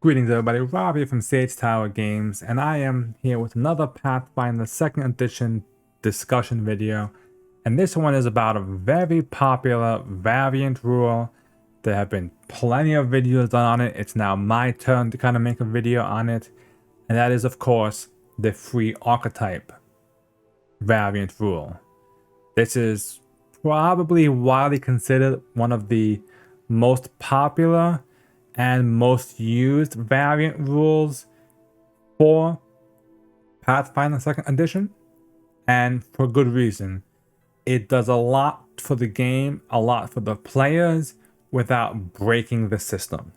Greetings everybody, Rob here from Sage Tower Games, and I am here with another Pathfinder 2nd edition discussion video. And this one is about a very popular variant rule. There have been plenty of videos done on it. It's now my turn to kind of make a video on it. And that is, of course, the free archetype variant rule. This is probably widely considered one of the most popular and most used variant rules for Pathfinder 2nd edition, and for good reason. It does a lot for the game, a lot for the players, without breaking the system.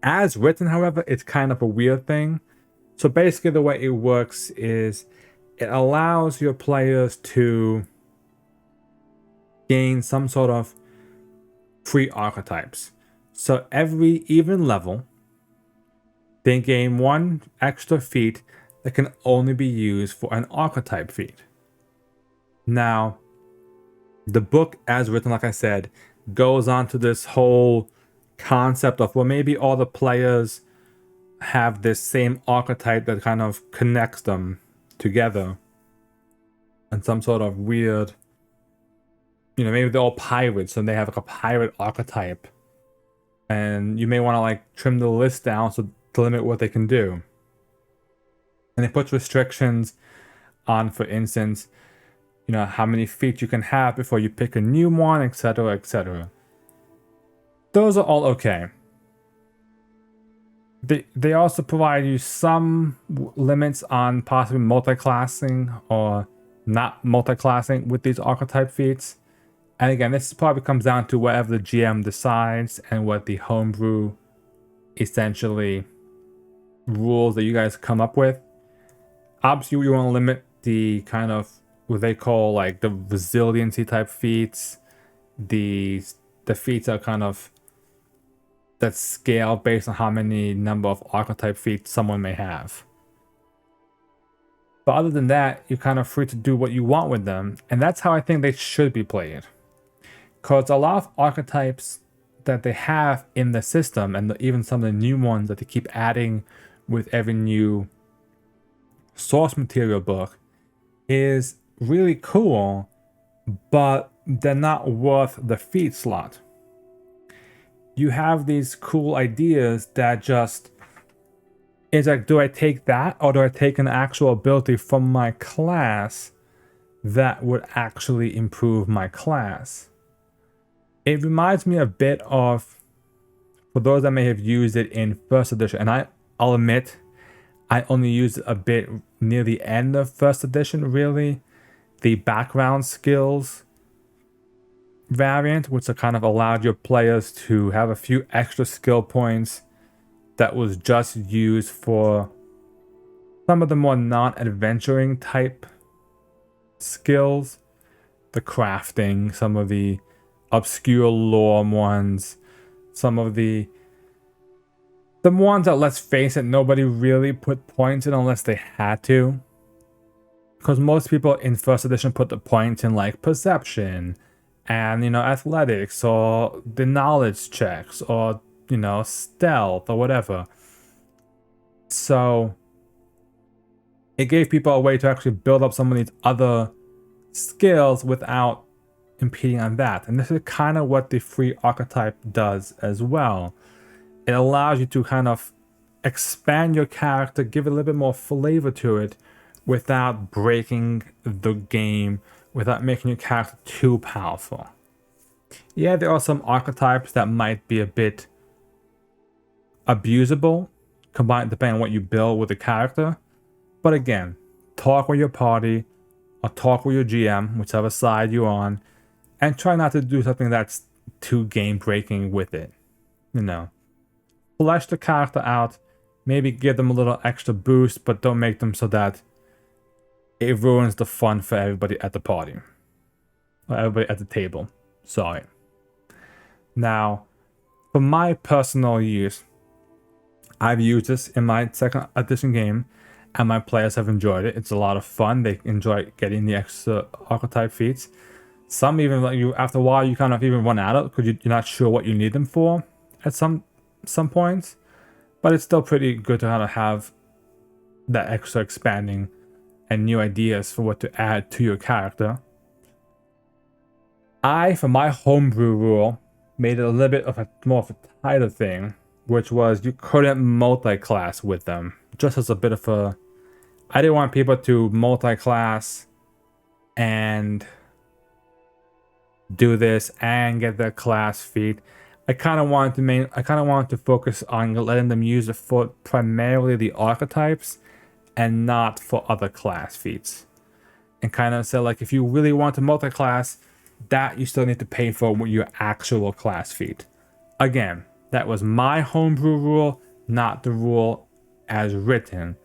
As written, however, it's kind of a weird thing. So basically the way it works is it allows your players to gain some sort of free archetypes. So every even level, they gain one extra feat that can only be used for an archetype feat. Now, the book, as written, like I said, goes on to this whole concept of, well, maybe all the players have this same archetype that kind of connects them together. And some sort of weird, maybe they're all pirates and they have like a pirate archetype. And you may want to like trim the list down so to limit what they can do. And it puts restrictions on, for instance, how many feats you can have before you pick a new one, etc., etc. Those are all okay. They also provide you some limits on possibly multi-classing or not multi-classing with these archetype feats. And again, this probably comes down to whatever the GM decides and what the homebrew essentially rules that you guys come up with. Obviously, you want to limit the kind of what they call like the resiliency type feats. The feats are kind of that scale based on how many number of archetype feats someone may have. But other than that, you're kind of free to do what you want with them. And that's how I think they should be played. Because a lot of archetypes that they have in the system, and even some of the new ones that they keep adding with every new source material book, is really cool, but they're not worth the feat slot. You have these cool ideas that just is like, do I take that or do I take an actual ability from my class that would actually improve my class? It reminds me a bit of, for those that may have used it in first edition, and I'll admit, I only used it a bit near the end of first edition, really. The background skills variant, which kind of allowed your players to have a few extra skill points that was just used for some of the more non-adventuring type skills. The crafting, some of the obscure lore ones, some of the ones that, let's face it, nobody really put points in unless they had to. Because most people in first edition put the points in like perception and, athletics or the knowledge checks or, stealth or whatever. So it gave people a way to actually build up some of these other skills without impeding on that. And this is kind of what the free archetype does as well. It allows you to kind of expand your character, give it a little bit more flavor to it without breaking the game, without making your character too powerful. Yeah, there are some archetypes that might be a bit abusable, combined depending on what you build with the character. But again, talk with your party or talk with your GM, whichever side you're on, and try not to do something that's too game breaking with it. Flesh the character out, maybe give them a little extra boost, but don't make them so that it ruins the fun for everybody at the party. Or everybody at the table. Sorry. Now, for my personal use, I've used this in my second edition game, and my players have enjoyed it. It's a lot of fun. They enjoy getting the extra archetype feats. Some even, like, you after a while, you kind of even run out of it because you're not sure what you need them for at some some points, but it's still pretty good to kind of have that extra expanding and new ideas for what to add to your character. For my homebrew rule, made it a little bit of a more of a tighter thing, which was you couldn't multi-class with them. Just as a bit of a, I didn't want people to multi-class and do this and get their class feat. I kind of wanted to focus on letting them use it for primarily the archetypes and not for other class feats. And kind of say, like, if you really want to multi-class, that you still need to pay for your actual class feat. Again, that was my homebrew rule, not the rule as written.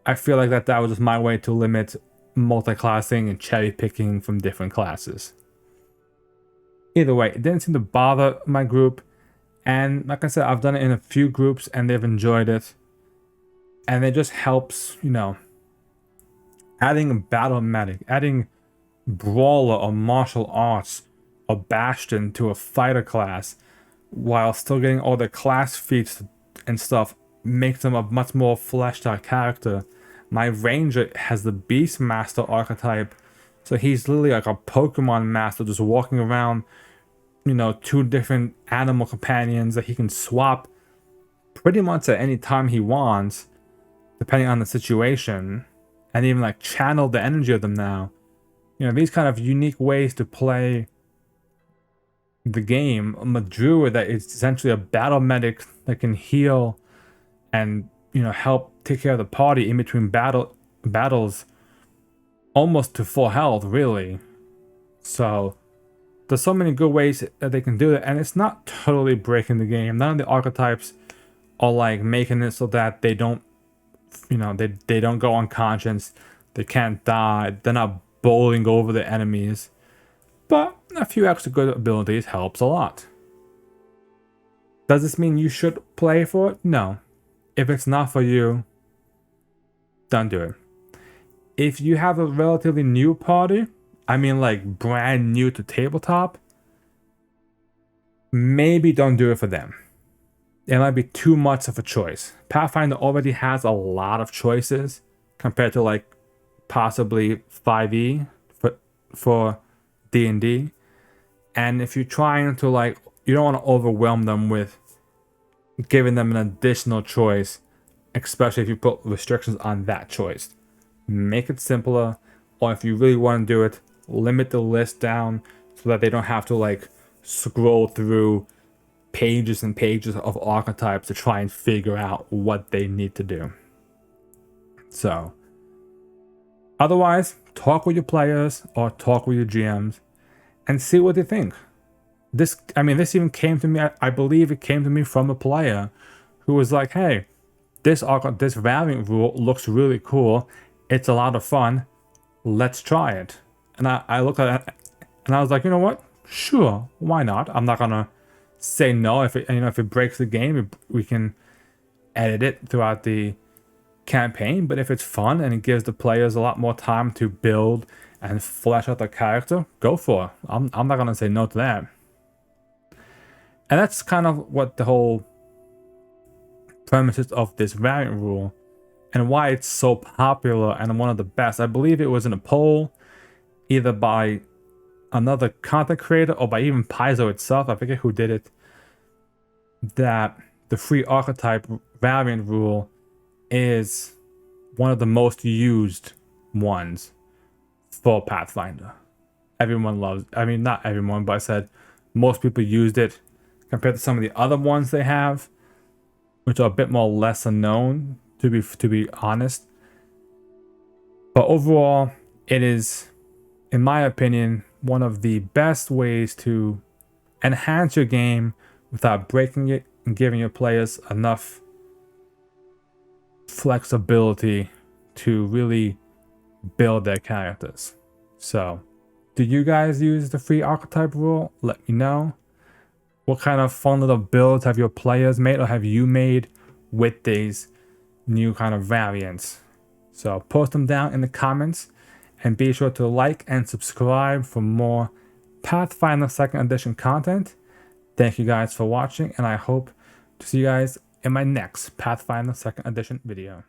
I feel like that was just my way to limit multi-classing and cherry picking from different classes. Either way, it didn't seem to bother my group, and like I said, I've done it in a few groups and they've enjoyed it, and it just helps, adding a battle medic, adding brawler or martial arts or bastion to a fighter class while still getting all the class feats and stuff makes them a much more fleshed out character. My ranger has the Beastmaster archetype, so he's literally like a Pokemon master just walking around, 2 different animal companions that he can swap pretty much at any time he wants, depending on the situation, and even like channel the energy of them now. These kind of unique ways to play the game. A druid that is essentially a battle medic that can heal and help take care of the party in between battles almost to full health, really. So there's so many good ways that they can do it, and it's not totally breaking the game. None of the archetypes are like making it so that they don't they don't go unconscious, they can't die, they're not bowling over the enemies, but a few extra good abilities helps a lot. Does this mean you should play for it? No. If it's not for you, don't do it. If you have a relatively new party, I mean like brand new to tabletop, maybe don't do it for them. It might be too much of a choice. Pathfinder already has a lot of choices compared to like possibly 5e for D&D. And if you're trying to you don't want to overwhelm them with giving them an additional choice, especially if you put restrictions on that choice. Make it simpler, or if you really want to do it, limit the list down so that they don't have to scroll through pages and pages of archetypes to try and figure out what they need to do. So otherwise, talk with your players or talk with your GMs and see what they think. This even came to me, I believe it came to me from a player who was like, hey, this variant rule looks really cool. It's a lot of fun. Let's try it. And I looked at it and I was like, you know what? Sure, why not? I'm not gonna say no. If it breaks the game, we can edit it throughout the campaign. But if it's fun and it gives the players a lot more time to build and flesh out their character, go for it. I'm not gonna say no to that. And that's kind of what the whole premise is of this variant rule and why it's so popular and one of the best. I believe it was in a poll either by another content creator or by even Paizo itself, I forget who did it, that the free archetype variant rule is one of the most used ones for Pathfinder. Everyone loves, not everyone, but I said most people used it compared to some of the other ones they have, which are a bit more lesser known, to be honest. But overall, it is, in my opinion, one of the best ways to enhance your game without breaking it and giving your players enough flexibility to really build their characters. So, do you guys use the free archetype rule? Let me know. What kind of fun little builds have your players made or have you made with these new kind of variants? So post them down in the comments and be sure to like and subscribe for more Pathfinder 2nd edition content. Thank you guys for watching, and I hope to see you guys in my next Pathfinder 2nd Edition video.